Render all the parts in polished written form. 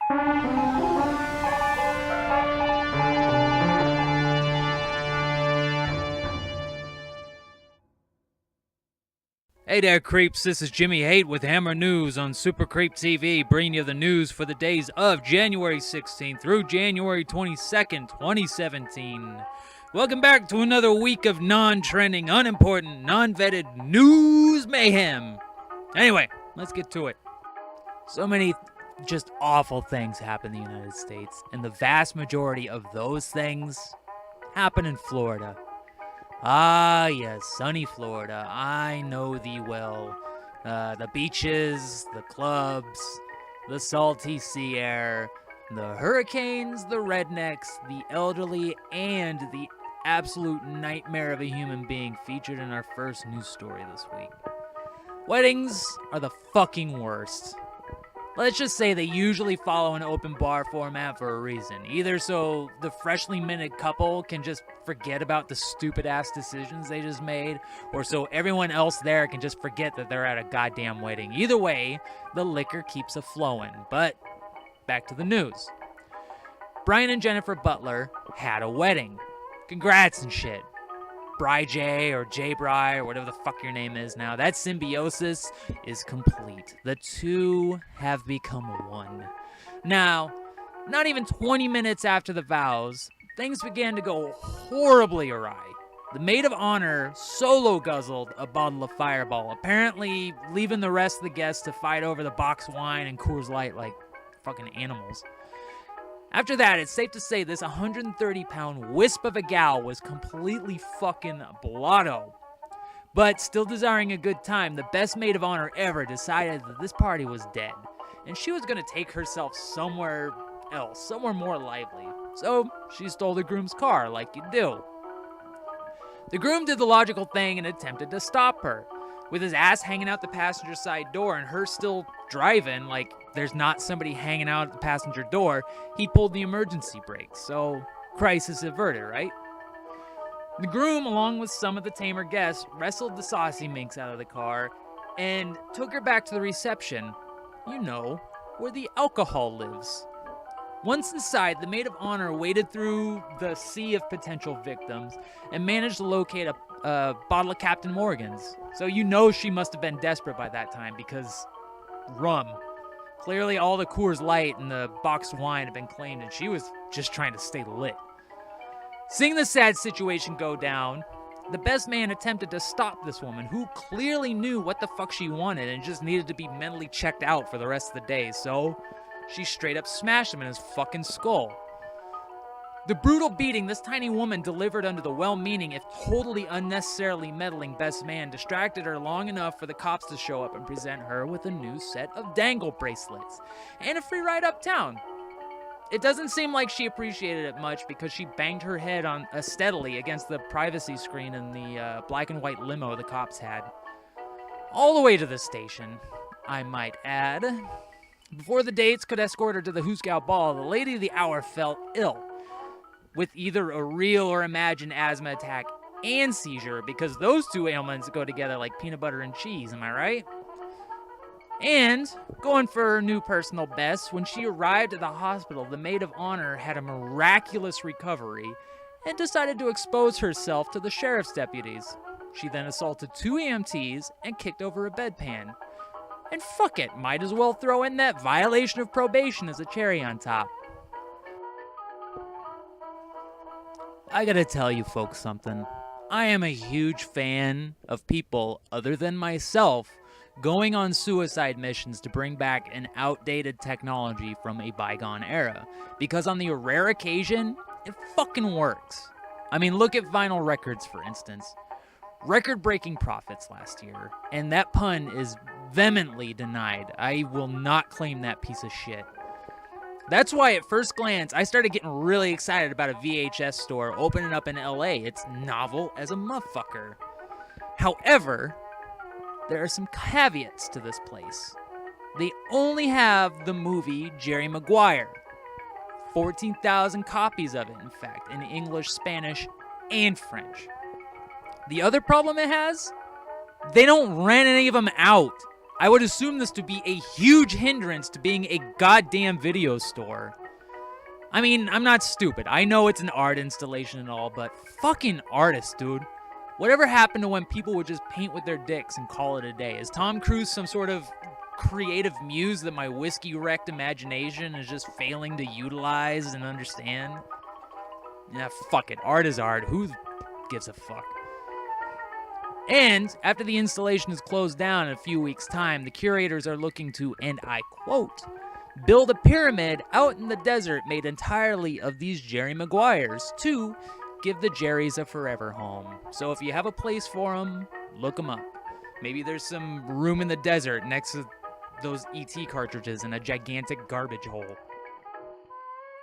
Hey there, creeps. This is Jimmy Haight with Hammer News on Super Creep TV, bringing you the news for the days of January 16th through January 22nd, 2017. Welcome back to another week of non-trending, unimportant, non-vetted news mayhem. Anyway, let's get to it. So many just awful things happen in the United States, and the vast majority of those things happen in Florida. Ah, yes, sunny Florida. I know thee well. The beaches, the clubs, the salty sea air, the hurricanes, the rednecks, the elderly, and the absolute nightmare of a human being featured in our first news story this week. Weddings are the fucking worst. Let's just say they usually follow an open bar format for a reason. Either so the freshly minted couple can just forget about the stupid-ass decisions they just made, or so everyone else there can just forget that they're at a goddamn wedding. Either way, the liquor keeps a-flowing. But back to the news. Brian and Jennifer Butler had a wedding. Congrats and shit. Bri J or J Bri or whatever the fuck your name is now. That symbiosis is complete. The two have become one. Now, not even 20 minutes after the vows, things began to go horribly awry. The maid of honor solo guzzled a bottle of Fireball, apparently leaving the rest of the guests to fight over the box wine and Coors Light like fucking animals. After that, it's safe to say this 130-pound wisp of a gal was completely fucking blotto. But still desiring a good time, the best maid of honor ever decided that this party was dead, and she was going to take herself somewhere else, somewhere more lively. So she stole the groom's car, like you do. The groom did the logical thing and attempted to stop her. With his ass hanging out the passenger side door and her still driving like there's not somebody hanging out at the passenger door, he pulled the emergency brake. So, crisis averted, right? The groom, along with some of the tamer guests, wrestled the saucy minx out of the car and took her back to the reception. You know, where the alcohol lives. Once inside, the maid of honor waded through the sea of potential victims and managed to locate a bottle of Captain Morgan's. So you know she must have been desperate by that time because rum. Clearly all the Coors Light and the boxed wine had been claimed and she was just trying to stay lit. Seeing the sad situation go down, the best man attempted to stop this woman who clearly knew what the fuck she wanted and just needed to be mentally checked out for the rest of the day. So she straight up smashed him in his fucking skull. The brutal beating this tiny woman delivered under the well-meaning, if totally unnecessarily meddling best man distracted her long enough for the cops to show up and present her with a new set of dangle bracelets and a free ride uptown. It doesn't seem like she appreciated it much because she banged her head on steadily against the privacy screen in the black and white limo the cops had. All the way to the station, I might add. Before the dates could escort her to the Hooskow Ball, the lady of the hour fell ill with either a real or imagined asthma attack and seizure, because those two ailments go together like peanut butter and cheese, am I right? And, going for her new personal best, when she arrived at the hospital, the maid of honor had a miraculous recovery and decided to expose herself to the sheriff's deputies. She then assaulted 2 EMTs and kicked over a bedpan. And fuck it, might as well throw in that violation of probation as a cherry on top. I gotta tell you folks something. I am a huge fan of people other than myself going on suicide missions to bring back an outdated technology from a bygone era. Because on the rare occasion, it fucking works. I mean, look at vinyl records, for instance. Record-breaking profits last year, and that pun is vehemently denied. I will not claim that piece of shit. That's why at first glance, I started getting really excited about a VHS store opening up in LA. It's novel as a motherfucker. However, there are some caveats to this place. They only have the movie Jerry Maguire. 14,000 copies of it, in fact, in English, Spanish, and French. The other problem it has, they don't rent any of them out. I would assume this to be a huge hindrance to being a goddamn video store. I mean, I'm not stupid. I know it's an art installation and all, but fucking artists, dude. Whatever happened to when people would just paint with their dicks and call it a day? Is Tom Cruise some sort of creative muse that my whiskey-wrecked imagination is just failing to utilize and understand? Yeah, fuck it. Art is art. Who gives a fuck? And after the installation is closed down in a few weeks' time, the curators are looking to, and I quote, build a pyramid out in the desert made entirely of these Jerry Maguires to give the Jerrys a forever home. So if you have a place for them, look them up. Maybe there's some room in the desert next to those ET cartridges in a gigantic garbage hole.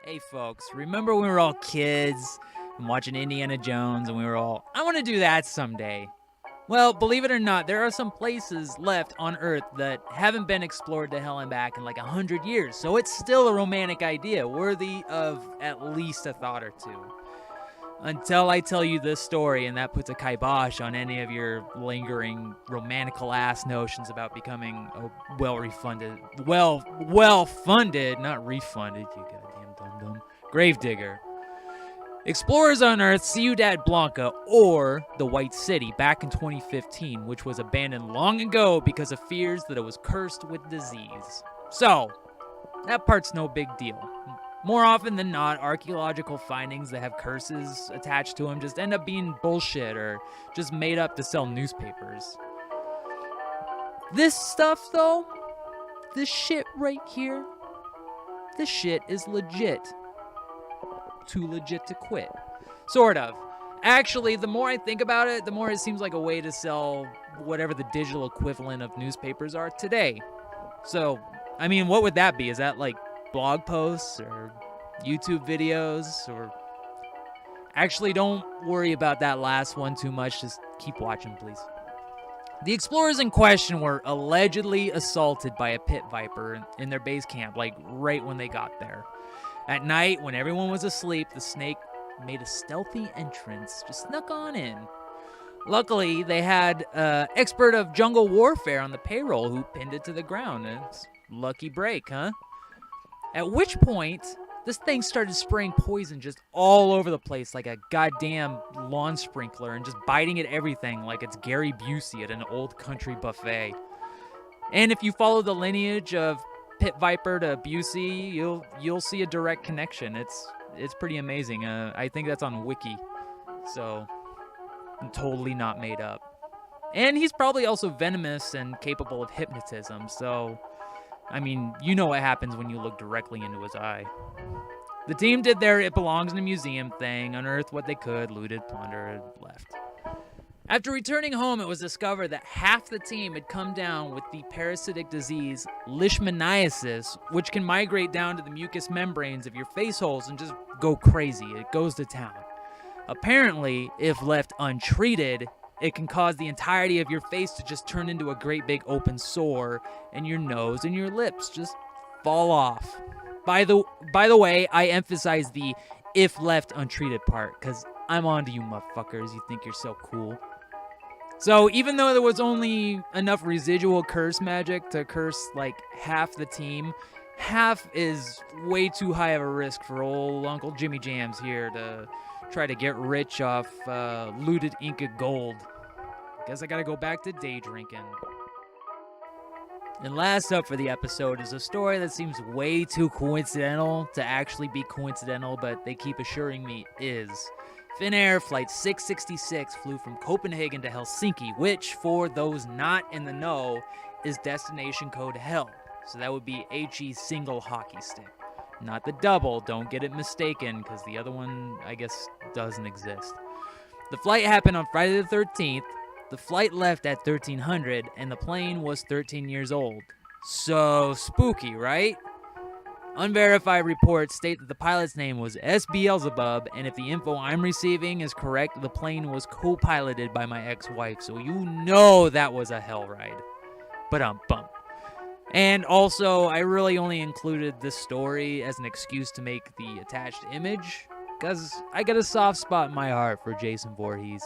Hey folks, remember when we were all kids and watching Indiana Jones and we were all, I want to do that someday. Well, believe it or not, there are some places left on Earth that haven't been explored to hell and back in like 100 years. So it's still a romantic idea, worthy of at least a thought or two. Until I tell you this story and that puts a kibosh on any of your lingering romantical ass notions about becoming a well-funded, not refunded, you goddamn dum-dum, gravedigger. Explorers unearthed Ciudad Blanca, or the White City, back in 2015, which was abandoned long ago because of fears that it was cursed with disease. So, that part's no big deal. More often than not, archaeological findings that have curses attached to them just end up being bullshit or just made up to sell newspapers. This stuff, though, this shit right here, this shit is legit. Too legit to quit. Sort of. Actually, the more I think about it, the more it seems like a way to sell whatever the digital equivalent of newspapers are today. So, I mean, what would that be? Is that like blog posts or YouTube videos? Or actually, don't worry about that last one too much. Just keep watching, please. The explorers in question were allegedly assaulted by a pit viper in their base camp, like right when they got there. At night, when everyone was asleep, the snake made a stealthy entrance, just snuck on in. Luckily, they had an expert of jungle warfare on the payroll who pinned it to the ground. It's lucky break, huh? At which point, this thing started spraying poison just all over the place like a goddamn lawn sprinkler and just biting at everything like it's Gary Busey at an old country buffet. And if you follow the lineage of Pit Viper to Busey, you'll see a direct connection. It's pretty amazing. I think that's on Wiki, so I'm totally not made up. And he's probably also venomous and capable of hypnotism. So, I mean, you know what happens when you look directly into his eye. The team did their "it belongs in a museum" thing, unearthed what they could, looted, plundered, left. After returning home, it was discovered that half the team had come down with the parasitic disease leishmaniasis, which can migrate down to the mucous membranes of your face holes and just go crazy. It goes to town. Apparently, if left untreated, it can cause the entirety of your face to just turn into a great big open sore, and your nose and your lips just fall off. By the way, I emphasize the "if left untreated" part, because I'm on to you motherfuckers. You think you're so cool. So even though there was only enough residual curse magic to curse like half the team, half is way too high of a risk for old Uncle Jimmy Jams here to try to get rich off looted Inca gold. Guess I gotta go back to day drinking. And last up for the episode is a story that seems way too coincidental to actually be coincidental, but they keep assuring me is. Finnair Flight 666 flew from Copenhagen to Helsinki, which, for those not in the know, is destination code hell. So that would be HE single hockey stick. Not the double, don't get it mistaken, because the other one, I guess, doesn't exist. The flight happened on Friday the 13th. The flight left at 1300, and the plane was 13 years old. So spooky, right? Unverified reports state that the pilot's name was S. Beelzebub, and if the info I'm receiving is correct, the plane was co-piloted by my ex-wife, so you know that was a hell ride. Bump. And also, I really only included this story as an excuse to make the attached image, because I got a soft spot in my heart for Jason Voorhees.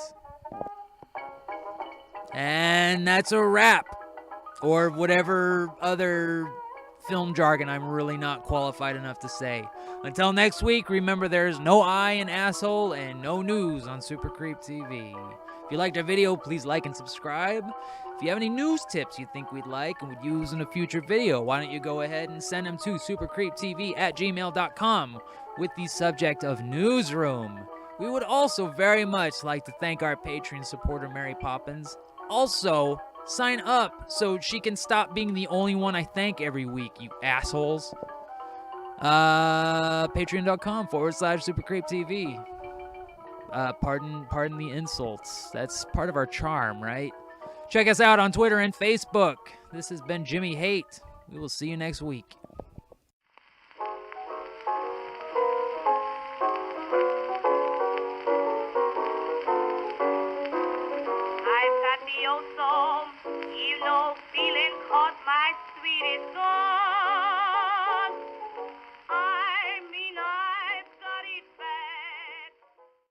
And that's a wrap. or whatever other film jargon I'm really not qualified enough to say. Until next week, remember there's no I in asshole and no news on Super Creep TV. If you liked our video, please like and subscribe. If you have any news tips you think we'd like and would use in a future video, why don't you go ahead and send them to supercreeptv@gmail.com with the subject of Newsroom. We would also very much like to thank our Patreon supporter, Mary Poppins. Also, sign up so she can stop being the only one I thank every week, you assholes. Patreon.com/SuperCreepTV. Pardon the insults. That's part of our charm, right? Check us out on Twitter and Facebook. This has been Jimmy Haight. We will see you next week.